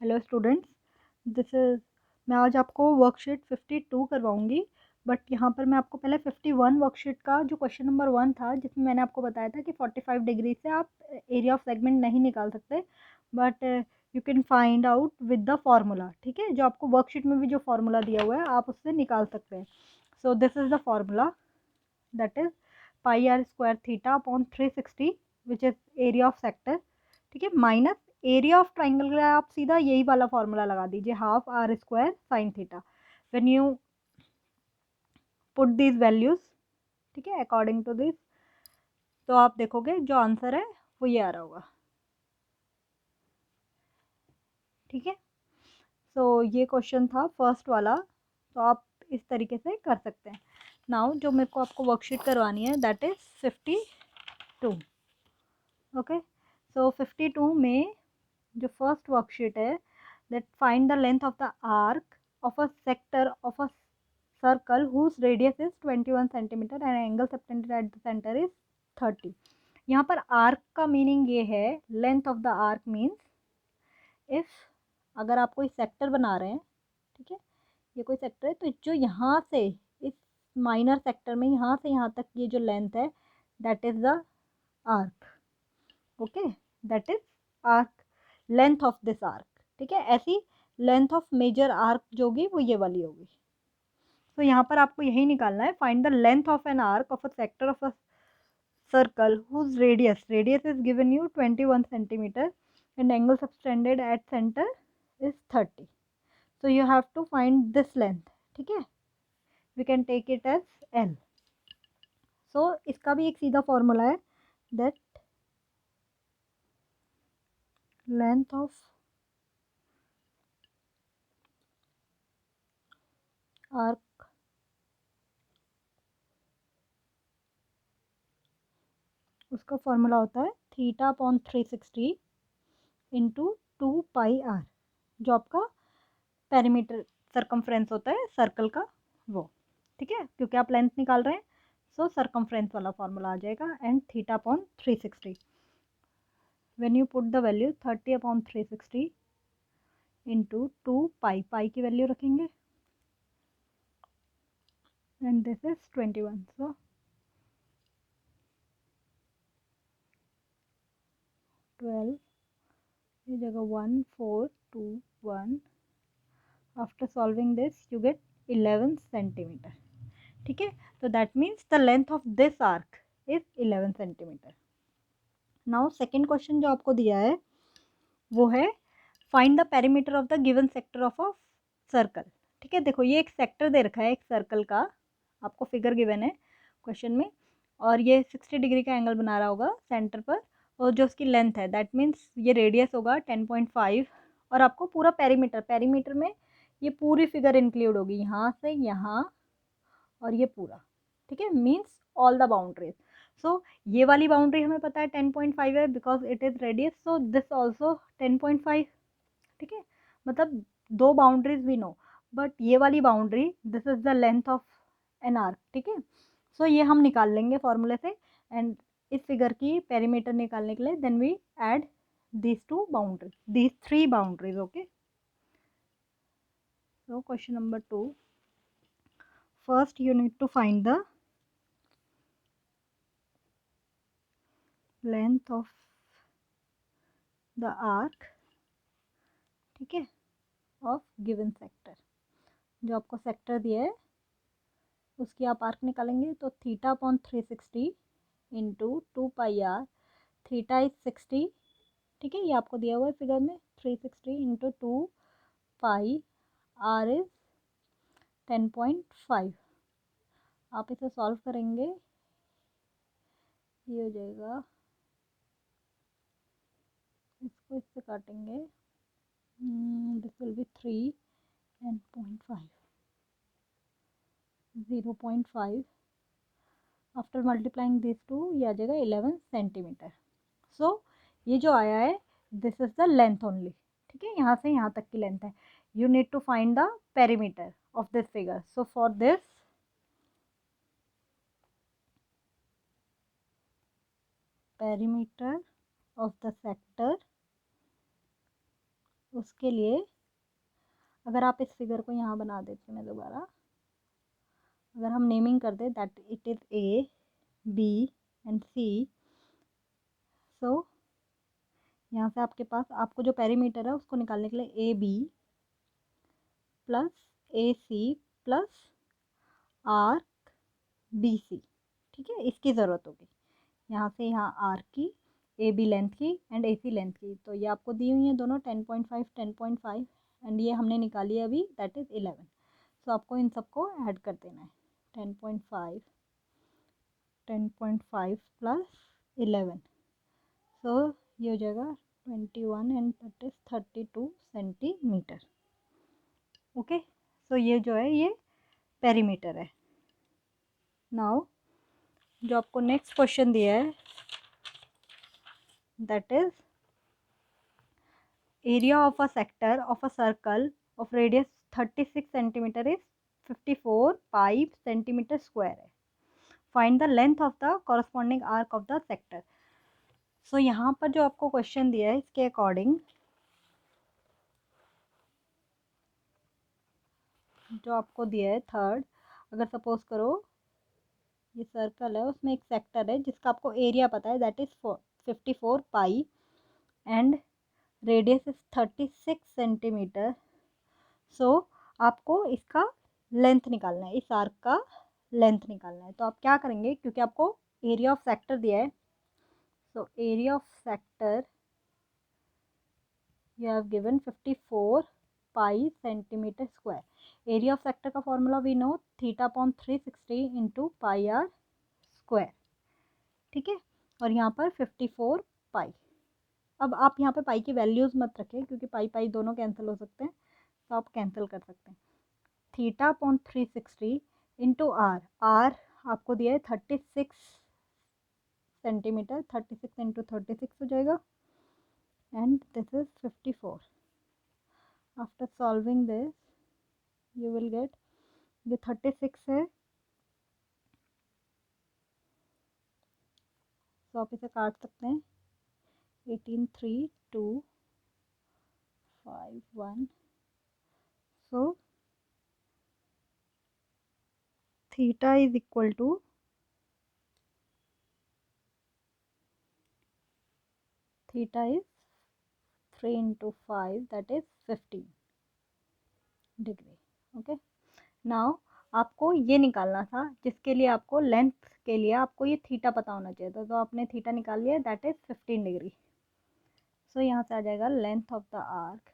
Hello students, this is मैं आज आपको वर्कशीट 52 करवाऊंगी। बट यहाँ पर मैं आपको पहले 51 वर्कशीट का जो क्वेश्चन नंबर 1 था, जिसमें मैंने आपको बताया था कि 45 डिग्री से आप एरिया ऑफ सेगमेंट नहीं निकाल सकते, but you can find out with the formula. ठीक है, जो आपको वर्कशीट में भी जो फार्मूला दिया हुआ है आप उससे निकाल सकते हैं। So this is the formula, that is pi r square theta upon 360 which is area of sector. ठीक है, माइनस एरिया ऑफ ट्राइंगल का आप सीधा यही वाला फॉर्मूला लगा दीजिए, half r square sine theta. When you put these values, ठीक है, अकॉर्डिंग टू दिस, तो आप देखोगे जो आंसर है वो ये आ रहा होगा। ठीक है, सो ये क्वेश्चन था फर्स्ट वाला, तो आप इस तरीके से कर सकते हैं। नाउ जो मेरे को आपको वर्कशीट करवानी है दैट इज 52। ओके, सो 52 में जो फर्स्ट वर्कशीट है, that find the length of the arc of a sector of a circle whose radius is 21 centimeter and angle subtended at the center is 30। यहाँ पर आर्क का meaning ये है, length of the arc means if अगर आप कोई sector बना रहे हैं, ठीक है, ये कोई सेक्टर है, तो जो यहाँ से इस माइनर सेक्टर में यहाँ से यहाँ तक ये जो लेंथ है that is the arc. Okay, that is arc, length of this arc. ठीक है, ऐसी लेंथ ऑफ मेजर आर्क जो होगी वो ये वाली होगी। तो यहाँ पर आपको यही निकालना है, find the length of an arc of a sector of a circle whose radius is given you 21 centimeter and angle subtended at center is 30। so you have to find this length। ठीक है, we can take it as L। so इसका भी एक सीधा formula है, that length of arc उसका formula होता है theta upon 360 into 2 pi r, जो आपका पेरीमीटर सरकमफ्रेंस होता है सर्कल का वो। ठीक है, क्योंकि आप लेंथ निकाल रहे हैं, सो सरकमफ्रेंस वाला फॉर्मूला आ जाएगा, and theta upon 360। When you put the value 30 upon 360 into 2 पाई, पाई की वैल्यू रखेंगे, एंड दिस इज 21। सो 12 ये जगह 1421, after solving this you get 11 centimetre. ठीक है, तो that means the length of this arc is 11 centimetre. Now second question जो आपको दिया है वो है find the perimeter of the given sector of a circle. ठीक है, देखो ये एक सेक्टर दे रखा है एक सर्कल का, आपको फिगर गिवन है क्वेश्चन में, और ये 60 डिग्री का एंगल बना रहा होगा सेंटर पर, और जो उसकी लेंथ है दैट मीन्स ये रेडियस होगा 10.5, और आपको पूरा पेरीमीटर, पेरीमीटर में ये पूरी फिगर इंक्लूड होगी, यहाँ से यहाँ और ये पूरा। ठीक है, मीन्स ऑल द बाउंड्रीज। सो ये वाली बाउंड्री हमें पता है 10.5 है because it is radius, so this also 10.5। ठीक है, मतलब दो बाउंड्रीज वी नो, बट ये वाली boundary this is the length of an arc. ठीक है, सो ये हम निकाल लेंगे फॉर्मूले से, एंड इस फिगर की पेरीमीटर निकालने के लिए then we add these two boundaries, these three boundaries। okay, so question number 2, first you need to find the length of the arc, ठीक है, ऑफ गिवन सेक्टर। जो आपको सेक्टर दिया है उसकी आप आर्क निकालेंगे, तो theta upon 360 into 2 pi r, theta is 60। ठीक है, ये आपको दिया हुआ है फिगर में, 360 इंटू 2 पाई, आर इज 10.5। आप इसे सॉल्व करेंगे, ये हो जाएगा, इसको इससे काटेंगे, this will be 3 and 0.5, 0.5 after multiplying this to ये आ जाएगा 11 सेंटीमीटर। सो ये जो आया है this is the length only. ठीक है, यहाँ से यहाँ तक की लेंथ है। You need to find the perimeter of this figure. So for this perimeter of the sector उसके लिए अगर आप इस फिगर को यहाँ बना देते हैं, मैं दोबारा अगर हम नेमिंग कर दें that it is A B and C, so यहाँ से आपके पास आपको जो पेरीमीटर है उसको निकालने के लिए A B plus A C plus arc B C, ठीक है, इसकी ज़रूरत होगी यहाँ से यहाँ आर्क की, ए बी लेंथ की एंड ए सी लेंथ की। तो ये आपको दी हुई है दोनों 10.5 10.5 एंड ये हमने निकाली है अभी दैट इज़ 11। सो आपको इन सबको ऐड कर देना है 10.5 10.5 प्लस 11, सो ये हो जाएगा 21 and that is 32 centimetre. Okay, so ये जो है ये पेरीमीटर है। नाउ जो आपको नेक्स्ट क्वेश्चन दिया है that is area of a sector of a circle of radius 36 centimeter is 54 pi centimeter square है। Find the length of the corresponding arc of the sector। So यहाँ पर जो आपको क्वेश्चन दिया है इसके अकॉर्डिंग जो आपको दिया है थर्ड, अगर सपोज करो ये सर्कल है उसमें एक सेक्टर है जिसका आपको एरिया पता है that is 54 pi and radius is 36 centimetre. So आपको इसका लेंथ निकालना है, इस आर्क का लेंथ निकालना है। तो आप क्या करेंगे, क्योंकि आपको एरिया ऑफ सेक्टर दिया है, so area of sector you have given 54 pi centimetre square. Area of sector का formula we know theta upon 360 into pi r square, ठीक है, और यहाँ पर 54 पाई। अब आप यहाँ पे पाई की वैल्यूज़ मत रखें क्योंकि पाई पाई दोनों कैंसिल हो सकते हैं, तो आप कैंसिल कर सकते हैं। Theta upon 360 into r, r आपको दिया है 36 सेंटीमीटर, 36 इंटू 36 हो जाएगा and this is 54। After solving this you will get, ये 36 है तो आप इसे काट सकते हैं 18 3 2 5 1, so theta is equal to theta is 3 into 5 that is 15 degree. Okay, now आपको ये निकालना था जिसके लिए आपको लेंथ के लिए आपको ये थीटा पता होना चाहिए था, तो आपने थीटा निकाल लिया दैट इज 15 डिग्री। सो यहाँ से आ जाएगा लेंथ ऑफ द आर्क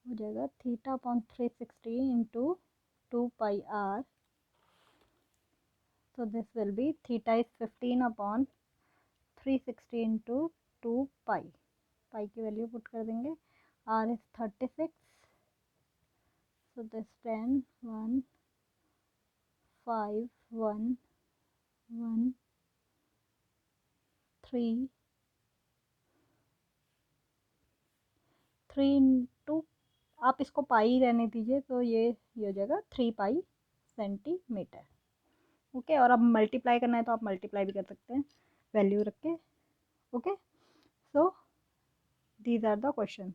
हो जाएगा theta upon 360 into 2 pi r, so this will be theta is 15 upon 360 into 2 pi, पाई की वैल्यू पुट कर देंगे, r is 36, so this 10 1 5 1 1 3 3 into, आप इसको पाई रहने दीजिए, तो ये हो जाएगा 3 पाई सेंटीमीटर। ओके, और अब मल्टीप्लाई करना है तो आप मल्टीप्लाई भी कर सकते हैं वैल्यू रख के। Okay, so these are the questions.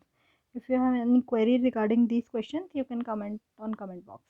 If you have any query regarding these questions, you can comment on comment box.